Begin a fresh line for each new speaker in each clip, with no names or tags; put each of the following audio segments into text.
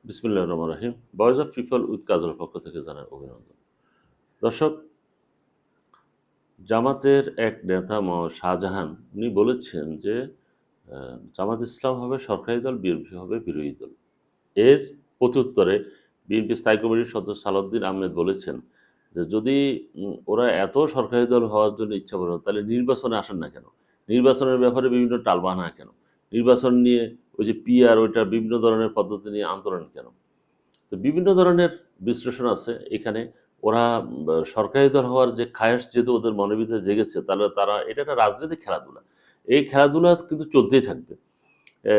বিসমিল্লাহির রহমানির রহিম। Voice of people with কাজল পক্ষ থেকে জানাই অভিনন্দন। দর্শক, জামাতের এক নেতা শাহজাহান উনি বলেছেন যে জামাত ইসলাম হবে সরকারি দল, বিএনপি হবে বিরোধী দল। এর প্রত্যুত্তরে বিএনপি স্থায়ী কমিটির সদস্য সালাউদ্দিন আহমেদ বলেছেন যে যদি ওরা এত সরকারি দল হওয়ার জন্য ইচ্ছা করে তাহলে নির্বাচনে আসেন না কেন? নির্বাচনের ব্যাপারে বিভিন্ন টালবাহানা কেন? নির্বাচন নিয়ে ওই যে পিআর ওইটা বিভিন্ন ধরনের পদ্ধতি নিয়ে আন্দোলন কেন? তো বিভিন্ন ধরনের বিশ্লেষণ আছে এখানে। ওরা সরকারি দল হওয়ার যে খায়েশ যেহেতু ওদের মনের ভিতরে জেগেছে, তাহলে তারা এটা একটা রাজনৈতিক খেলাধুলা। এই খেলাধুলা কিন্তু চলতেই থাকবে। এ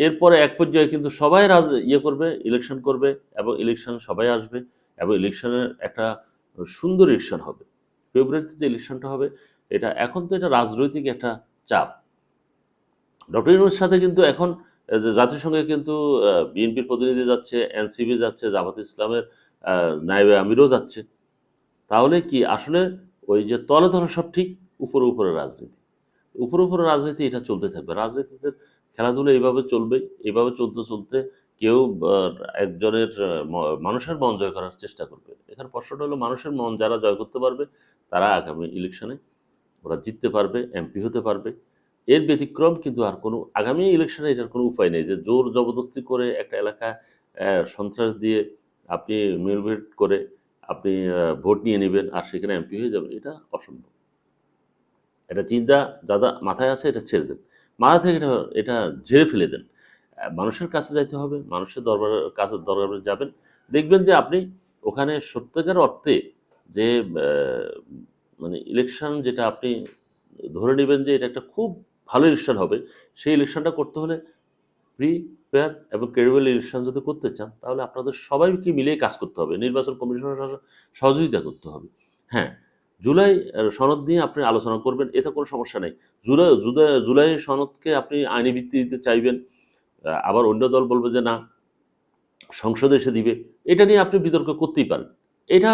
এরপরে এক পর্যায়ে কিন্তু সবাই করবে, ইলেকশন করবে এবং ইলেকশনে সবাই আসবে এবং ইলেকশনের একটা সুন্দর ইলেকশন হবে। ফেব্রুয়ারিতে যে ইলেকশনটা হবে, এখন তো এটা রাজনৈতিক একটা চাপ। ডক্টর ইউনূসের সাথে কিন্তু এখন যে জাতিসংঘে কিন্তু বিএনপির প্রতিনিধি যাচ্ছে, এনসিপি যাচ্ছে, জামাত ইসলামের নায়েবে আমিরও যাচ্ছে। তাহলে কি আসলে ওই যে তলে তলে সব ঠিক, উপরে উপরে রাজনীতি। উপরে উপরে রাজনীতি এটা চলতে থাকবে। রাজনীতিতে খেলাধুলা এভাবে চলবে। এভাবে চলতে চলতে কেউ আ একজনের মানুষের মন জয় করার চেষ্টা করবে। এখানে প্রশ্নটা হলো মানুষের মন যারা জয় করতে পারবে তারা আগামী ইলেকশনে ওরা জিততে পারবে, এমপি হতে পারবে। এর ব্যতিক্রম কিন্তু আর কোনো আগামী ইলেকশনে এটার কোনো উপায় নেই যে জোর জবরদস্তি করে একটা এলাকায় সন্ত্রাস দিয়ে আপনি মিলভিট করে আপনি ভোট নিয়ে নিবেন আর সেখানে এমপি হয়ে যাবেন। এটা অসম্ভব। এটা চিন্তা যাদের মাথায় আছে এটা ছেড়ে দেন। মাথা থেকে এটা এটা ঝেড়ে ফেলে দেন। মানুষের কাছে যাইতে হবে, মানুষের দরবারে যাবেন। দেখবেন যে আপনি ওখানে সত্যিকার অর্থে যে আ মানে ইলেকশন যেটা আপনি ধরে নিবেন যে এটা একটা খুব ভালো ইলেকশন হবে, সেই ইলেকশনটা করতে হলে ফ্রি, ফেয়ার এবং ক্রেডিবল ইলেকশন যদি করতে চান, তাহলে আপনাদের সবাইকে মিলিয়ে কাজ করতে হবে। নির্বাচন কমিশনের সাথে সহযোগিতা করতে হবে। হ্যাঁ, জুলাই সনদ নিয়ে আপনি আলোচনা করবেন, এতে কোনো সমস্যা নেই। জুলাই সনদকে আপনি আইনি ভিত্তি দিতে চাইবেন, আবার অন্য দল বলবে যে না, সংসদে এসে দিবে। এটা নিয়ে আপনি বিতর্ক করতেই পারেন। এটা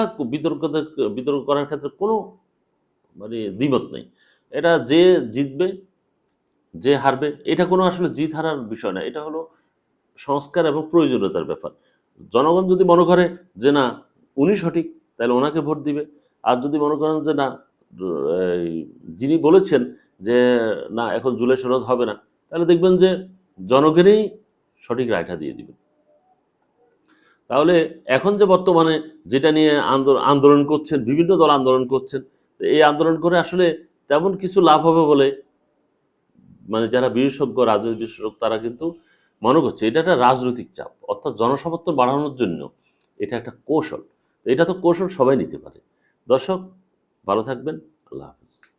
বিতর্ক করার ক্ষেত্রে কোনো দ্বিমত নেই। এটা যে জিতবে, যে হারবে, এটা কোনো আসলে জিত হারার বিষয় না। এটা হলো সংস্কার এবং প্রয়োজনীয়তার ব্যাপার। জনগণ যদি মনে করে যে না উনি সঠিক, তাহলে ওনাকে ভোট দিবে। আর যদি মনে করেন যে না, এই যিনি বলেছেন যে না এখন জুলাই সনদ হবে না, তাহলে দেখবেন যে জনগণই সঠিক রায়টা দিয়ে দিবে। তাহলে এখন যে বর্তমানে যেটা নিয়ে আন্দোলন করছেন, বিভিন্ন দল আন্দোলন করছেন, এই আন্দোলন করে আসলে তেমন কিছু লাভ হবে বলে যারা বিশেষজ্ঞ, রাজনীতি বিশেষজ্ঞ তারা কিন্তু মনে করছে এটা একটা রাজনৈতিক চাপ, অর্থাৎ জনসমর্থন বাড়ানোর জন্য এটা একটা কৌশল। এটা তো কৌশল সবাই নিতে পারে। দর্শক, ভালো থাকবেন। আল্লাহ হাফেজ।